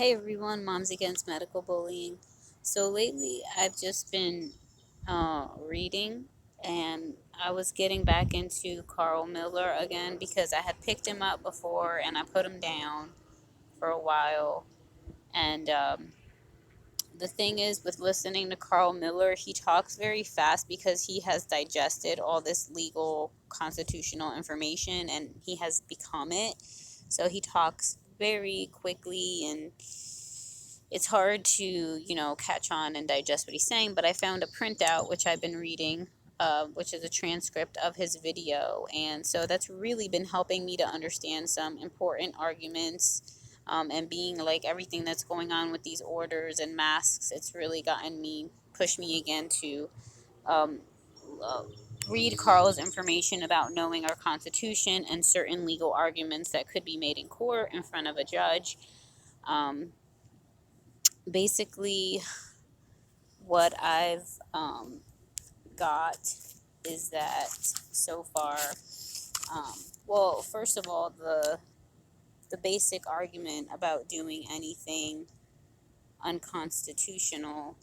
Hey everyone, Moms Against Medical Bullying. So lately I've just been reading, and I was getting back into Carl Miller again because I had picked him up before and I put him down for a while. And the thing is, with listening to Carl Miller, he talks very fast because he has digested all this legal constitutional information and he has become it. So he talks very quickly, and it's hard to, catch on and digest what he's saying. But I found a printout, which I've been reading, which is a transcript of his video. And so that's really been helping me to understand some important arguments. And being like everything that's going on with these orders and masks, it's really pushed me again to um, uh, read Carl's information about knowing our Constitution and certain legal arguments that could be made in court in front of a judge. Um, Basically, what I've got is that so far, um, well, first of all, the basic argument about doing anything unconstitutional,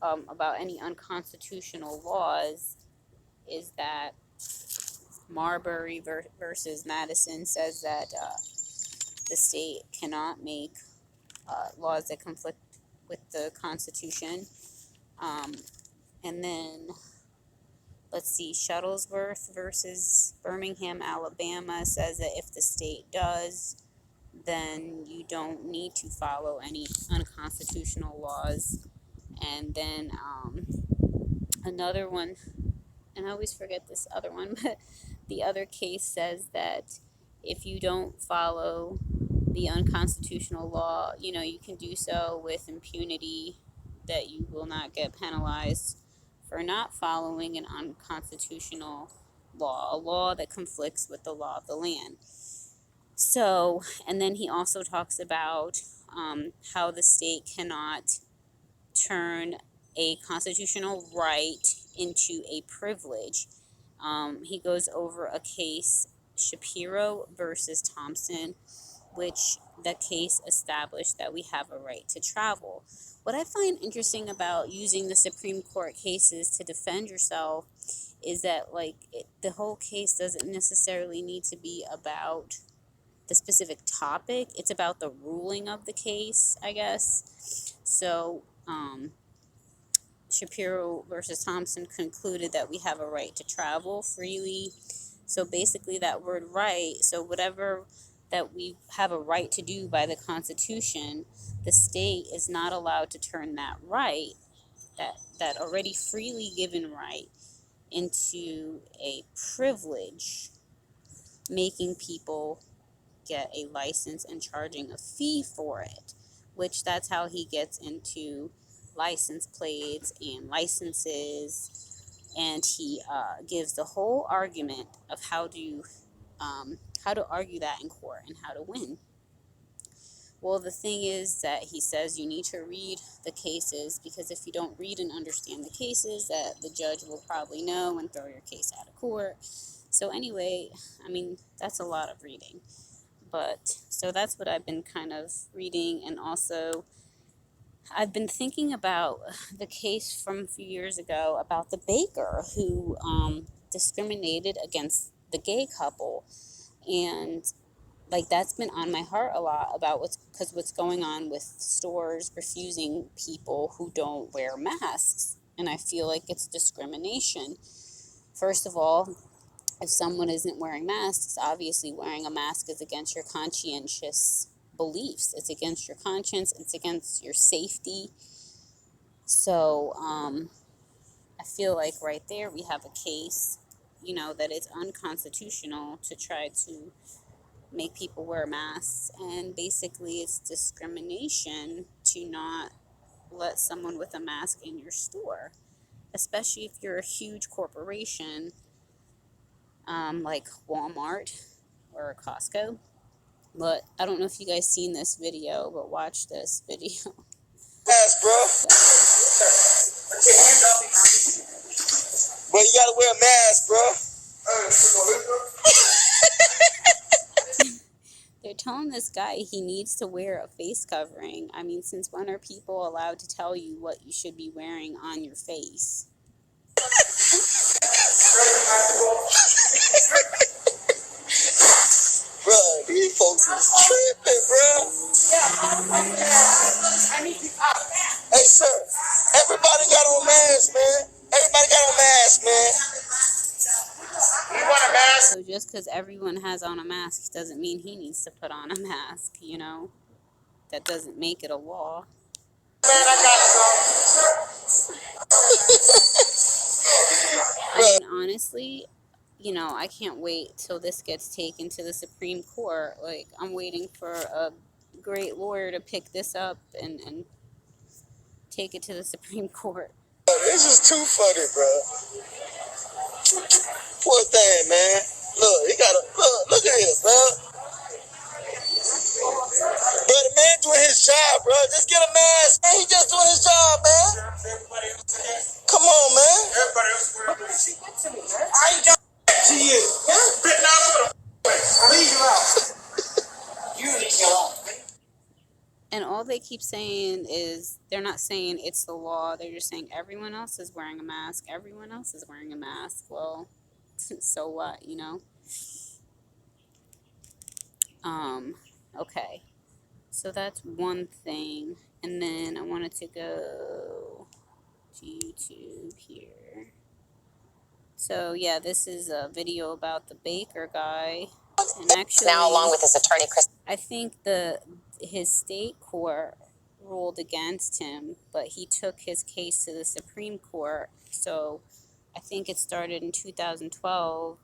about any unconstitutional laws, is that Marbury versus Madison says that the state cannot make laws that conflict with the Constitution. And then, let's see, Shuttlesworth versus Birmingham, Alabama says that if the state does, then you don't need to follow any unconstitutional laws. And then another one, and I always forget this other one, but the other case says that if you don't follow the unconstitutional law, you can do so with impunity, that you will not get penalized for not following an unconstitutional law, a law that conflicts with the law of the land. So, and then he also talks about how the state cannot turn a constitutional right into a privilege. He goes over a case, Shapiro versus Thompson, which the case established that we have a right to travel. What I find interesting about using the Supreme Court cases to defend yourself is that, the whole case doesn't necessarily need to be about the specific topic. It's about the ruling of the case, I guess. So, Shapiro versus Thompson concluded that we have a right to travel freely. So basically, that word right, so whatever that we have a right to do by the Constitution, the state is not allowed to turn that right, that already freely given right, into a privilege, making people get a license and charging a fee for it, which that's how he gets into license plates and licenses, and he gives the whole argument of how to argue that in court and how to win. Well, the thing is that he says you need to read the cases, because if you don't read and understand the cases, that the judge will probably know and throw your case out of court. So anyway, that's a lot of reading. But so that's what I've been kind of reading. And also, I've been thinking about the case from a few years ago about the baker who discriminated against the gay couple. And that's been on my heart a lot about what's going on with stores refusing people who don't wear masks. And I feel like it's discrimination. First of all, if someone isn't wearing masks, obviously wearing a mask is against your conscientious beliefs. It's against your conscience. It's against your safety. So I feel like right there we have a case, that it's unconstitutional to try to make people wear masks. And basically it's discrimination to not let someone with a mask in your store, especially if you're a huge corporation, like Walmart or Costco. But I don't know if you guys seen this video, but watch this video. Mask, bro. But you gotta wear a mask, bro. They're telling this guy he needs to wear a face covering. I mean, since when are people allowed to tell you what you should be wearing on your face? Bruh, these folks is tripping, bruh. Hey, sir, everybody got on masks, man. Everybody got on masks, man. You want a mask? So just because everyone has on a mask doesn't mean he needs to put on a mask, you know? That doesn't make it a law. Man, I got I mean, honestly, you know, I can't wait till this gets taken to the Supreme Court. Like, I'm waiting for a great lawyer to pick this up and take it to the Supreme Court. This is too funny, bro. Poor thing, man. Look, he got a look at him, bro. Bro, the man doing his job, bro. Just get a mask. Man, he just doing his job, man. Come on, man. Everybody else wearing this. I ain't done to you. Spitting all over the leave you out. You leave me alone. And all they keep saying is, they're not saying it's the law. They're just saying everyone else is wearing a mask. Everyone else is wearing a mask. Well, so what, you know? Okay. So that's one thing. And then I wanted to go to YouTube here. So yeah, this is a video about the baker guy. And actually, now along with his attorney, Chris. I think his state court ruled against him, but he took his case to the Supreme Court. So I think it started in 2012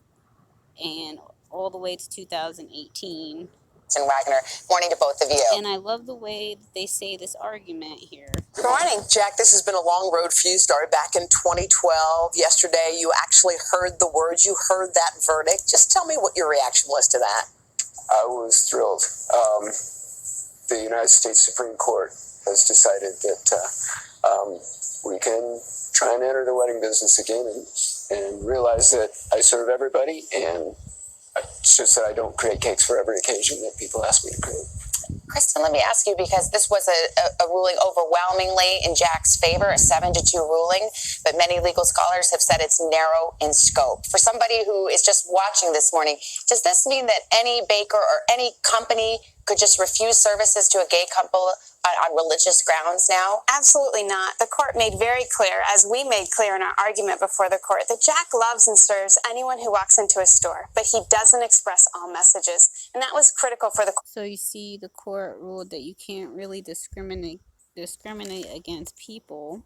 and all the way to 2018. And Wagner, morning to both of you. And I love the way they say this argument here. Good morning. Jack, this has been a long road for you. Started back in 2012. Yesterday, you actually heard the words. You heard that verdict. Just tell me what your reaction was to that. I was thrilled. The United States Supreme Court has decided that we can try and enter the wedding business again and realize that I serve everybody, and it's just that I don't create cakes for every occasion that people ask me to create. Kristen, let me ask you, because this was a ruling overwhelmingly in Jack's favor, a 7-2 ruling, but many legal scholars have said it's narrow in scope. For somebody who is just watching this morning, does this mean that any baker or any company could just refuse services to a gay couple on religious grounds now? Absolutely not. The court made very clear, as we made clear in our argument before the court, that Jack loves and serves anyone who walks into a store, but he doesn't express all messages. And that was critical for the court. So you see, the court ruled that you can't really discriminate against people.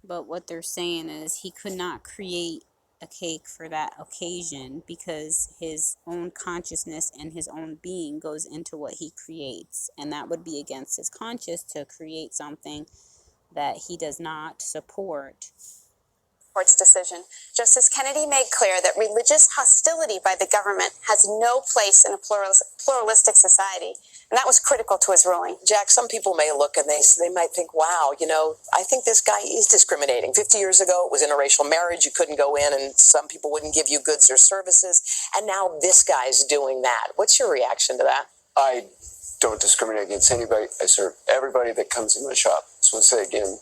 But what they're saying is he could not create a cake for that occasion because his own consciousness and his own being goes into what he creates, and that would be against his conscience to create something that he does not support. Court's decision. Justice Kennedy made clear that religious hostility by the government has no place in a pluralistic society, and that was critical to his ruling. Jack, some people may look and they might think, wow, you know, I think this guy is discriminating. 50 years ago, it was interracial marriage. You couldn't go in and some people wouldn't give you goods or services. And now this guy's doing that. What's your reaction to that? I don't discriminate against anybody. I serve everybody that comes in my shop. So I'll say again,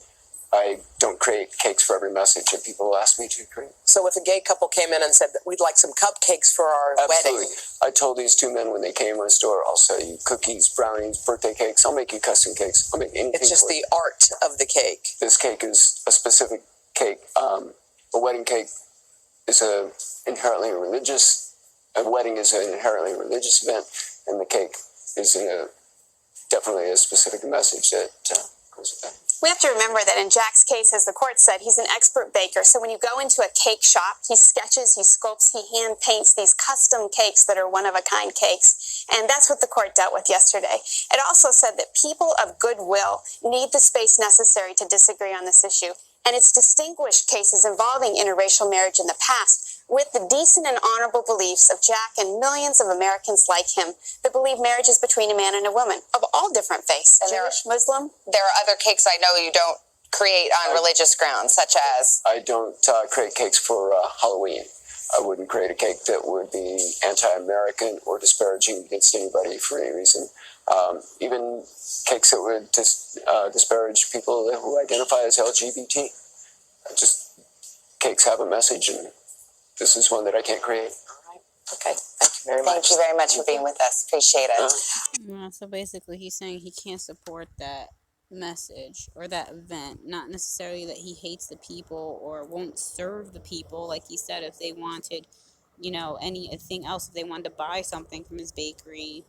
I don't create cakes for every message that people ask me to create. So if a gay couple came in and said that we'd like some cupcakes for our Absolutely. wedding. I told these two men when they came to my store, I'll sell you cookies, brownies, birthday cakes. I'll make you custom cakes. I'll make anything. It's just the art of the cake. This cake is a specific cake. A wedding cake is a wedding is an inherently religious event, and the cake is definitely a specific message that goes with that. We have to remember that in Jack's case, as the court said, he's an expert baker. So when you go into a cake shop, he sketches, he sculpts, he hand paints these custom cakes that are one-of-a-kind cakes. And that's what the court dealt with yesterday. It also said that people of goodwill need the space necessary to disagree on this issue. And it's distinguished cases involving interracial marriage in the past with the decent and honorable beliefs of Jack and millions of Americans like him that believe marriage is between a man and a woman of all different faiths, Jewish, Muslim. There are other cakes I know you don't create on religious grounds, such as? I don't create cakes for Halloween. I wouldn't create a cake that would be anti-American or disparaging against anybody for any reason. Even cakes that would disparage people who identify as LGBT. Just cakes have a message, and this is one that I can't create. All right. Okay. Thank you very much. Thank you very much for being with us. Appreciate it. Yeah, so basically he's saying he can't support that message or that event. Not necessarily that he hates the people or won't serve the people. Like he said, if they wanted, anything else, if they wanted to buy something from his bakery,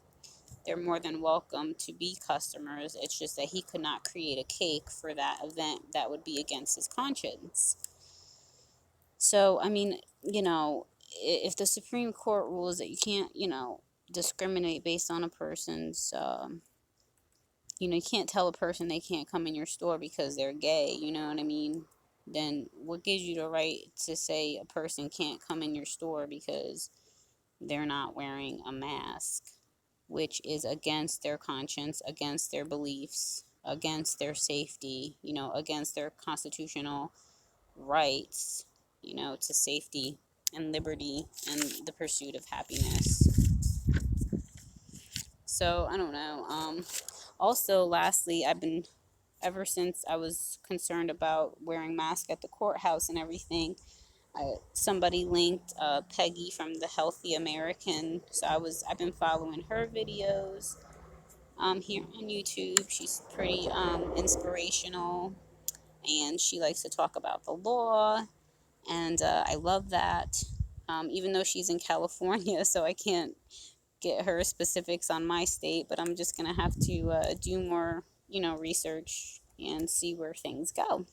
they're more than welcome to be customers. It's just that he could not create a cake for that event that would be against his conscience. So, I mean, if the Supreme Court rules that you can't, discriminate based on a person's, you can't tell a person they can't come in your store because they're gay, you know what I mean? Then what gives you the right to say a person can't come in your store because they're not wearing a mask, which is against their conscience, against their beliefs, against their safety, against their constitutional rights, to safety and liberty and the pursuit of happiness. So, I don't know. Also, lastly, ever since I was concerned about wearing masks at the courthouse and everything, somebody linked Peggy from the Healthy American. So I've been following her videos here on YouTube. She's pretty inspirational, and she likes to talk about the law, and I love that. Even though she's in California, so I can't get her specifics on my state, but I'm just gonna have to do more, research and see where things go.